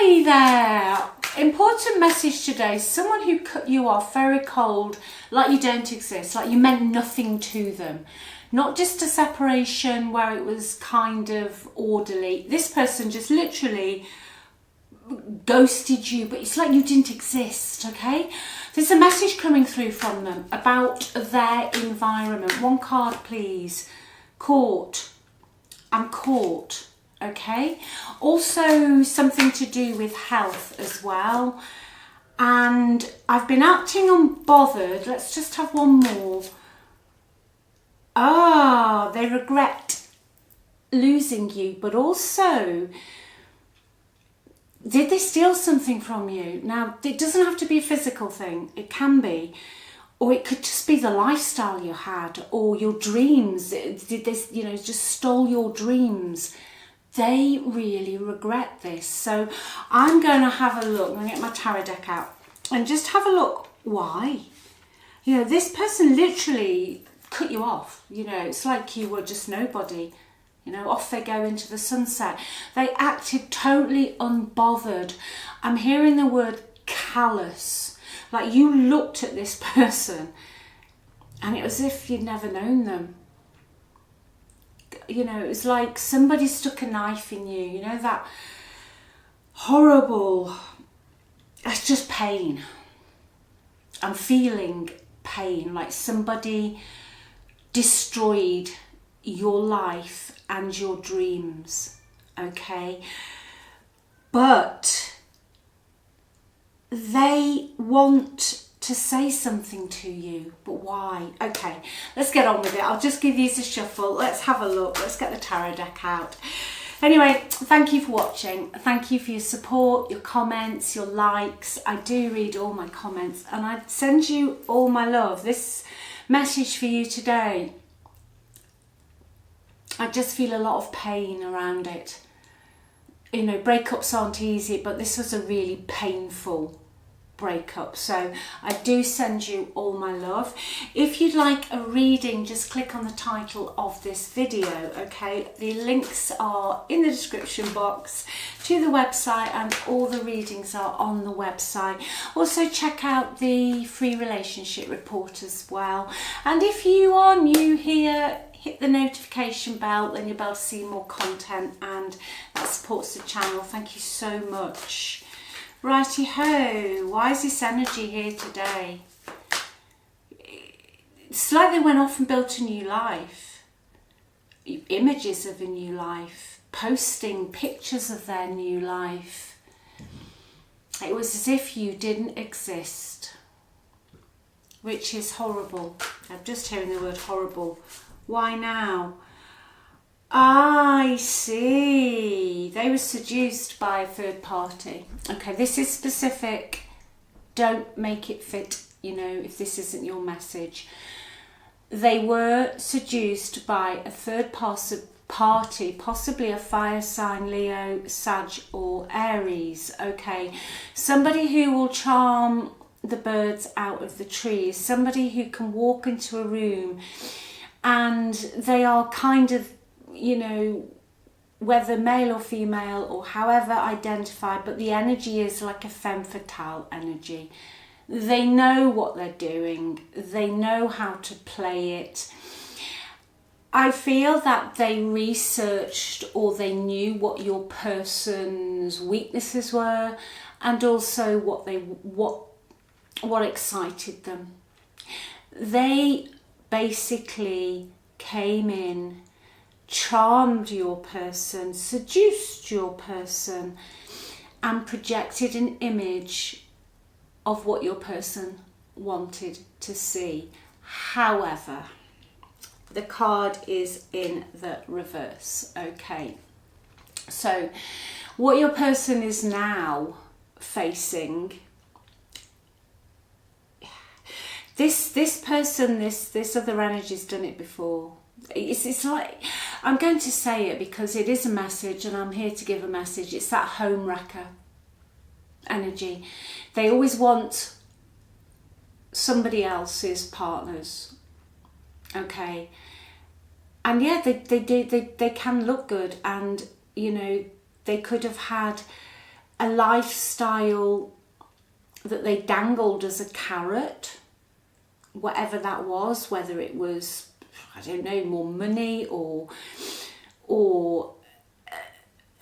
Hi there. Important message today. Someone who cut you off very cold, like you don't exist, like you meant nothing to them. Not just a separation where it was kind of orderly. This person just literally ghosted you, but it's like you didn't exist, okay? There's a message coming through from them about their environment. One card, please. Caught. I'm caught. Okay, also something to do with health as well. And I've been acting unbothered. Let's just have one more. They regret losing you, but also, did they steal something from you? Now, it doesn't have to be a physical thing. It can be. Or it could just be the lifestyle you had, or your dreams. Did this, just stole your dreams? They really regret this. So I'm going to have a look. I'm going to get my tarot deck out and just have a look. Why? This person literally cut you off. It's like you were just nobody. Off they go into the sunset. They acted totally unbothered. I'm hearing the word callous. Like you looked at this person and it was as if you'd never known them. It was like somebody stuck a knife in you, that horrible, it's just pain. I'm feeling pain, like somebody destroyed your life and your dreams, okay? But they want to say something to you, but why? Okay, let's get on with it. I'll just give these a shuffle. Let's have a look. Let's get the tarot deck out. Anyway, thank you for watching. Thank you for your support, your comments, your likes. I do read all my comments and I send you all my love. This message for you today, I just feel a lot of pain around it. Breakups aren't easy, but this was a really painful breakup. So I do send you all my love. If you'd like a reading, just click on the title of this video, okay? The links are in the description box to the website and all the readings are on the website. Also check out the free relationship report as well. And if you are new here, hit the notification bell, then you'll be able to see more content and that supports the channel. Thank you so much. Righty ho, why is this energy here today? It's like they went off and built a new life. Images of a new life, posting pictures of their new life. It was as if you didn't exist, which is horrible. I'm just hearing the word horrible. Why now? I see. They were seduced by a third party. Okay, this is specific. Don't make it fit, if this isn't your message. They were seduced by a third party, possibly a fire sign, Leo, Sag or Aries. Okay, somebody who will charm the birds out of the trees. Somebody who can walk into a room and they are kind of, whether male or female or however identified, but the energy is like a femme fatale energy. They know what they're doing. They know how to play it. I feel that they researched or they knew what your person's weaknesses were and also what excited them. They basically came in, charmed your person, seduced your person, and projected an image of what your person wanted to see. However, the card is in the reverse. Okay, so what your person is now facing, this person, this other energy's done it before. It's like, I'm going to say it because it is a message and I'm here to give a message. It's that home wrecker energy. They always want somebody else's partners, okay? And yeah, they can look good, and they could have had a lifestyle that they dangled as a carrot, whatever that was, whether it was, I don't know, more money or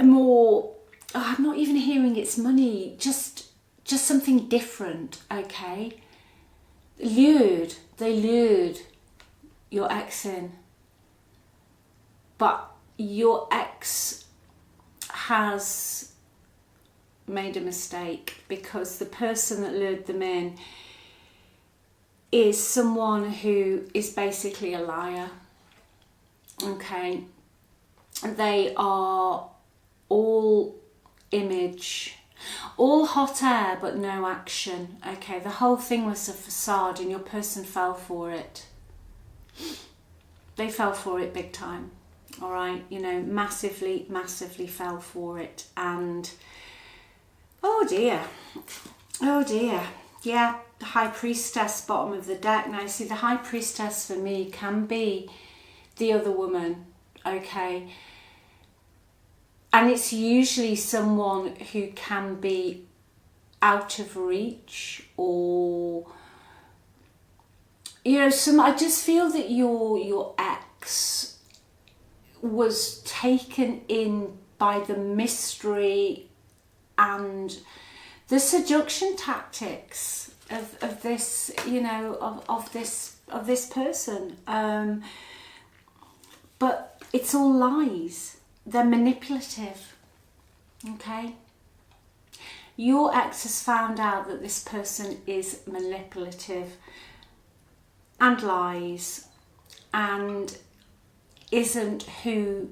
more, I'm not even hearing it's money, just something different, okay? They lured your ex in. But your ex has made a mistake, because the person that lured them in is someone who is basically a liar, okay? They are all image, all hot air but no action, okay? The whole thing was a facade, and your person fell for it. They fell for it big time, all right? You know, massively fell for it. And oh dear, yeah, the High Priestess, bottom of the deck. Now you see, the High Priestess for me can be the other woman, okay? And it's usually someone who can be out of reach, or, you know, I just feel that your ex was taken in by the mystery and the seduction tactics of this, you know, of this person. But it's all lies. They're manipulative, okay? Your ex has found out that this person is manipulative and lies and isn't who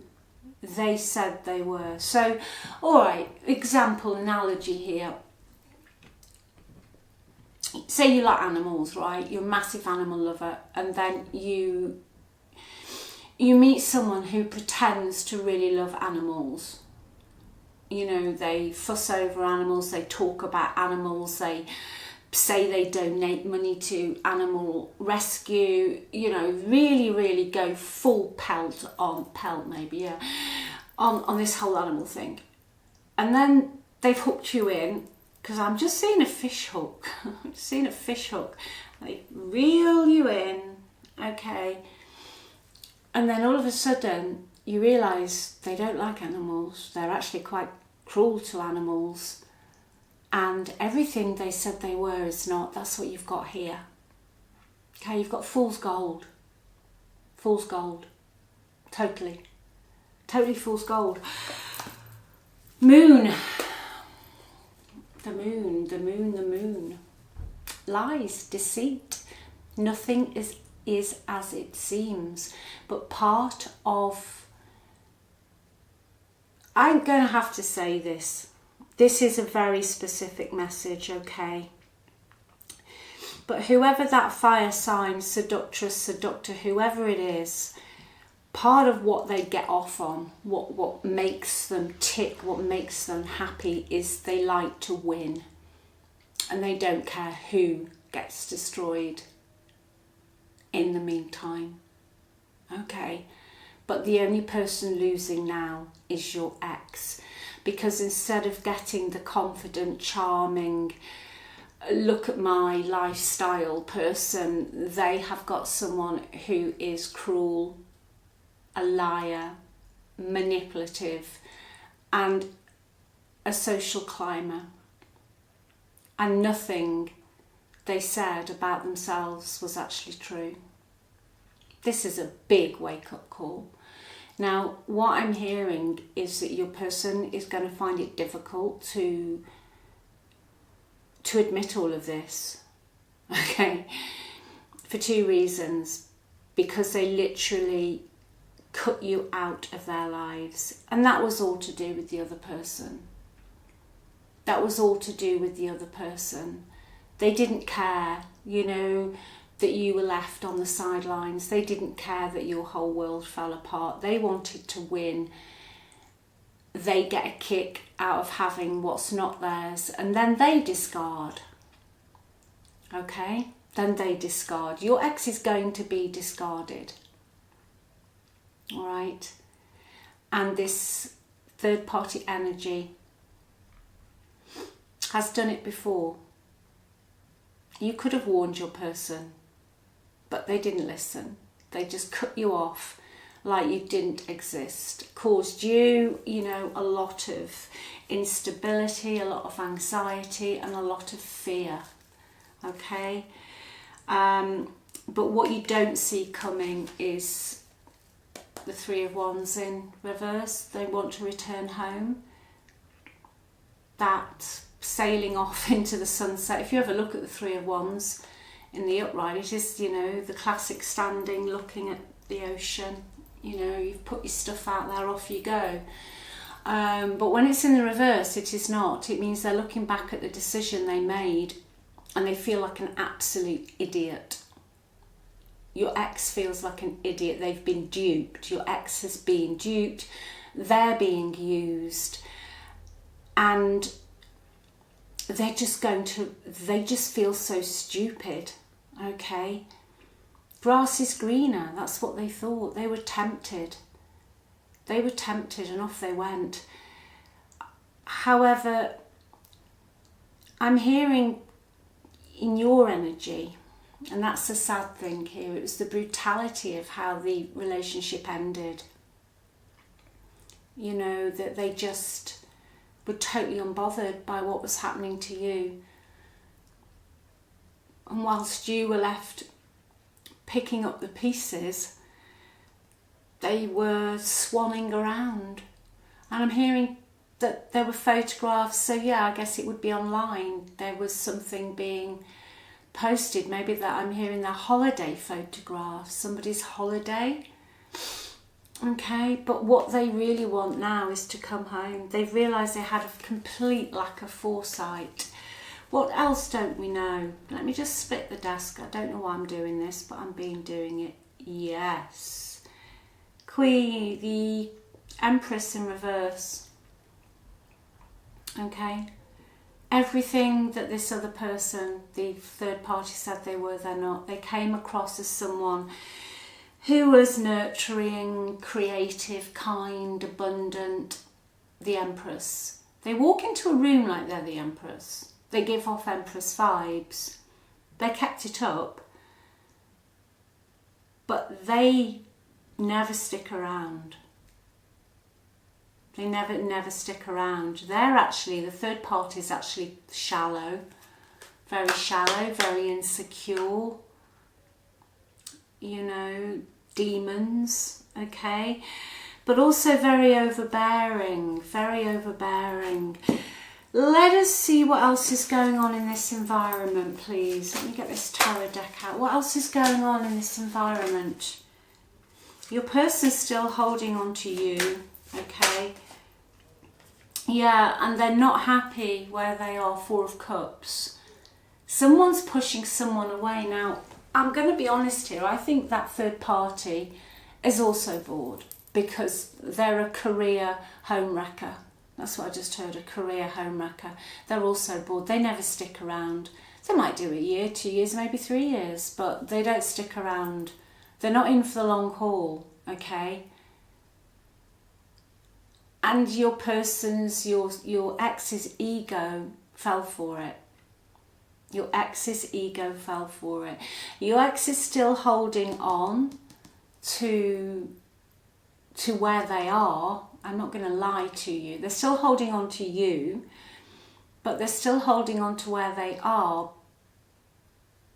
they said they were. So, all right, example, analogy here. Say you like animals, right? You're a massive animal lover, and then you meet someone who pretends to really love animals. You know, they fuss over animals, they talk about animals, they say they donate money to animal rescue, you know, really go full pelt on this whole animal thing. And then they've hooked you in, because I'm just seeing a fish hook. I'm just seeing a fish hook. They reel you in, okay? And then all of a sudden you realise they don't like animals. They're actually quite cruel to animals. And everything they said they were is not. That's what you've got here. Okay, you've got fool's gold. Fool's gold. Totally fool's gold. Moon. The moon. Lies, deceit. Nothing is as it seems. But part of... I'm going to have to say this. This is a very specific message, okay? But whoever that fire sign, seductress, seductor, whoever it is, part of what they get off on, what makes them tick, what makes them happy, is they like to win. And they don't care who gets destroyed in the meantime. Okay? But the only person losing now is your ex. Because instead of getting the confident, charming, look at my lifestyle person, they have got someone who is cruel, a liar, manipulative, and a social climber. And nothing they said about themselves was actually true. This is a big wake-up call. Now, what I'm hearing is that your person is going to find it difficult to admit all of this, okay? For two reasons. Because they literally cut you out of their lives. And that was all to do with the other person. That was all to do with the other person. They didn't care, you know, that you were left on the sidelines. They didn't care that your whole world fell apart. They wanted to win. They get a kick out of having what's not theirs, and then they discard. Okay? Then they discard. Your ex is going to be discarded. All right? And this third party energy has done it before. You could have warned your person, but they didn't listen. They just cut you off like you didn't exist. Caused you, you know, a lot of instability, a lot of anxiety, and a lot of fear. Okay? But what you don't see coming is the Three of Wands in reverse. They want to return home. That sailing off into the sunset. If you ever look at the Three of Wands in the upright, it is, you know, the classic standing, looking at the ocean. You know, you've put your stuff out there, off you go. But when it's in the reverse, it is not. It means they're looking back at the decision they made and they feel like an absolute idiot. Your ex feels like an idiot. They've been duped. Your ex has been duped. They're being used. And they just feel so stupid. Okay? Grass is greener. That's what they thought. They were tempted. They were tempted and off they went. However, I'm hearing in your energy, and that's the sad thing here, it was the brutality of how the relationship ended. You know, that they just were totally unbothered by what was happening to you. And whilst you were left picking up the pieces, they were swanning around. And I'm hearing that there were photographs, so yeah, I guess it would be online. There was something being posted, maybe that I'm hearing their holiday photographs, somebody's holiday. Okay, but what they really want now is to come home. They've realised they had a complete lack of foresight. What else don't we know? Let me just split the desk. I don't know why I'm doing this, but I'm doing it. Yes. Queen, the Empress in reverse. Okay. Everything that this other person, the third party, said they were, they're not. They came across as someone who was nurturing, creative, kind, abundant. The Empress. They walk into a room like they're the Empress. They give off Empress vibes. They kept it up. But they never stick around. They never stick around. The third party is actually shallow, very insecure, you know, demons, okay? But also very overbearing. Let us see what else is going on in this environment, please. Let me get this tarot deck out. What else is going on in this environment? Your person's still holding on to you, okay? Yeah, and they're not happy where they are. Four of Cups. Someone's pushing someone away. Now, I'm going to be honest here. I think that third party is also bored because they're a career homewrecker. That's what I just heard, a career homewrecker. They're also bored. They never stick around. They might do a year, 2 years, maybe 3 years, but they don't stick around. They're not in for the long haul, okay? And your person's, your ex's ego fell for it. Your ex's ego fell for it. Your ex is still holding on to where they are. I'm not going to lie to you. They're still holding on to you, but they're still holding on to where they are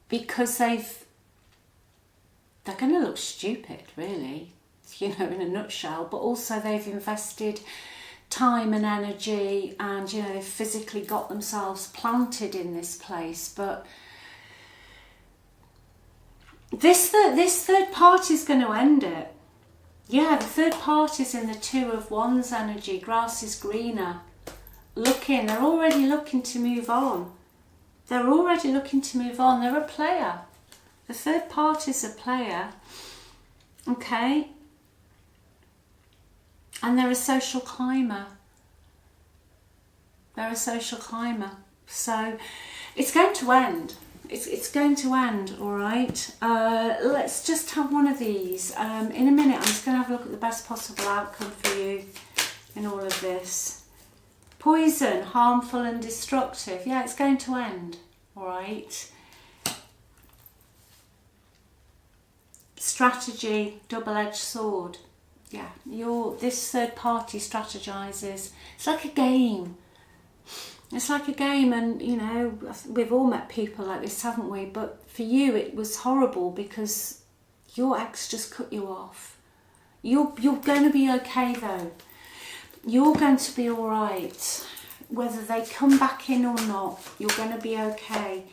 because they're going to look stupid, really, you know, in a nutshell, but also they've invested time and energy and, you know, they've physically got themselves planted in this place. But this third party is going to end it. Yeah, the third party's in the Two of Wands energy. Grass is greener. They're already looking to move on. They're a player. The third party's a player. Okay? And they're a social climber. So it's going to end. It's going to end, all right? Let's just have one of these. In a minute, I'm just going to have a look at the best possible outcome for you in all of this. Poison, harmful and destructive. Yeah, it's going to end, all right? Strategy, double-edged sword. Yeah, this third party strategizes. It's like a game. It's like a game, and you know, we've all met people like this, haven't we? But for you, it was horrible because your ex just cut you off. You're going to be okay though. You're going to be all right. Whether they come back in or not, you're going to be okay.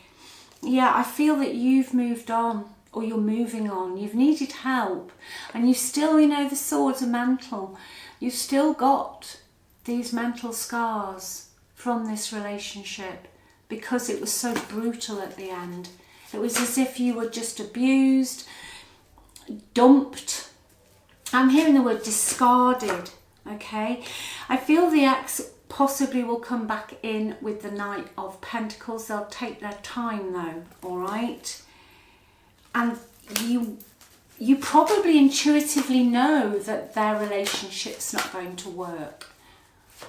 Yeah, I feel that you've moved on, or you're moving on. You've needed help, and you still, you know, the swords are mental. You've still got these mental scars from this relationship because it was so brutal at the end. It was as if you were just abused, dumped. I'm hearing the word discarded, okay? I feel the ex possibly will come back in with the Knight of Pentacles. They'll take their time though, all right? And you probably intuitively know that their relationship's not going to work,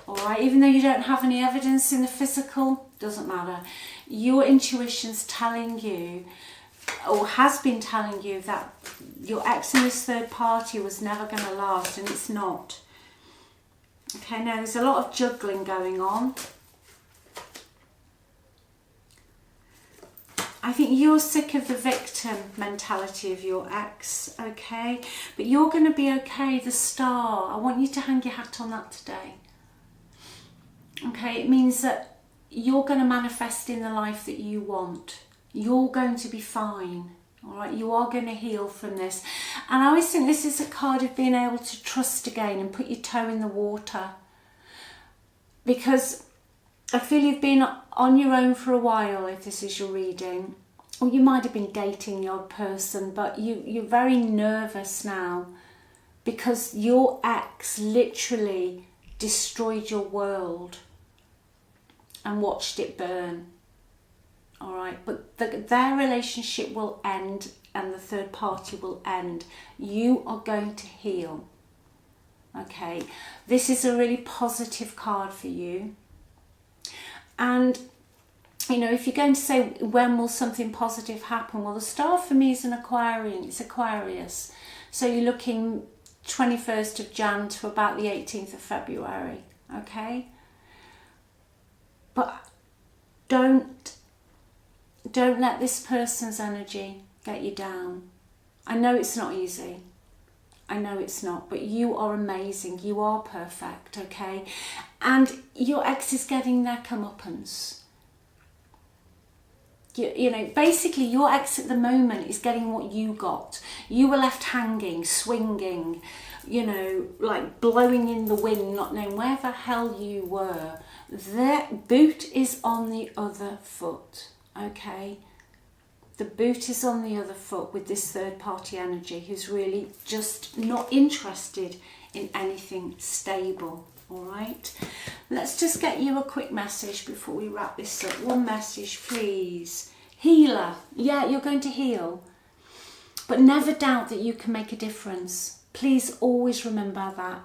all right? Even though you don't have any evidence in the physical, doesn't matter. Your intuition's telling you, or has been telling you, that your ex and this third party was never going to last, and it's not. Okay, now there's a lot of juggling going on. I think you're sick of the victim mentality of your ex, okay? But you're going to be okay. The star, I want you to hang your hat on that today. Okay, it means that you're going to manifest in the life that you want. You're going to be fine, all right? You are going to heal from this. And I always think this is a card of being able to trust again and put your toe in the water. Because I feel you've been on your own for a while, if this is your reading. Or you might have been dating the odd person, but you're very nervous now because your ex literally destroyed your world and watched it burn. All right, but their relationship will end and the third party will end. You are going to heal. Okay, this is a really positive card for you. And, you know, if you're going to say, when will something positive happen? Well, the star for me is an Aquarian. It's Aquarius. So you're looking 21st of Jan to about the 18th of February. Okay? But don't let this person's energy get you down. I know it's not easy. I know it's not, but you are amazing. You are perfect, okay? And your ex is getting their comeuppance. You know, basically your ex at the moment is getting what you got. You were left hanging, swinging, you know, like blowing in the wind, not knowing where the hell you were. Their boot is on the other foot, okay? The boot is on the other foot with this third party energy who's really just not interested in anything stable, all right? Let's just get you a quick message before we wrap this up. One message, please. Healer. Yeah, you're going to heal. But never doubt that you can make a difference. Please always remember that.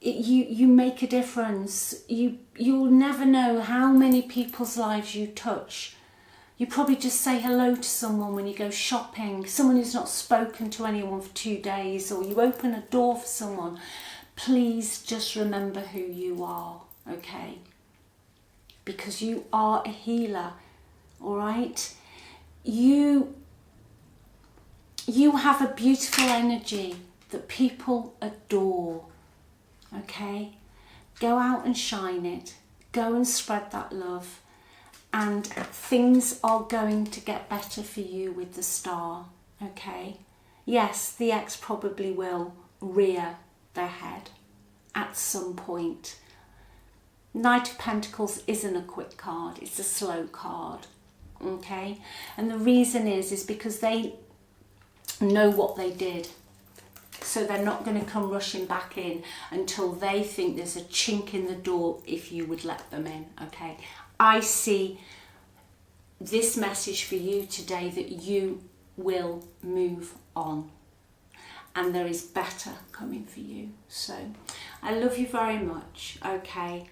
You make a difference. You'll never know how many people's lives you touch. You probably just say hello to someone when you go shopping, someone who's not spoken to anyone for 2 days, or you open a door for someone. Please just remember who you are, okay? Because you are a healer, all right? You have a beautiful energy that people adore, okay? Go out and shine it. Go and spread that love. And things are going to get better for you with the star, okay? Yes, the ex probably will rear their head at some point. Knight of Pentacles isn't a quick card, it's a slow card, okay? And the reason is because they know what they did. So they're not going to come rushing back in until they think there's a chink in the door if you would let them in, okay? I see this message for you today that you will move on and there is better coming for you. So I love you very much, okay?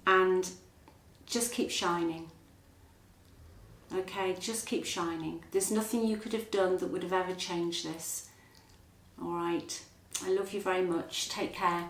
and just keep shining. Okay, just keep shining. There's nothing you could have done that would have ever changed this. All right. I love you very much. Take care.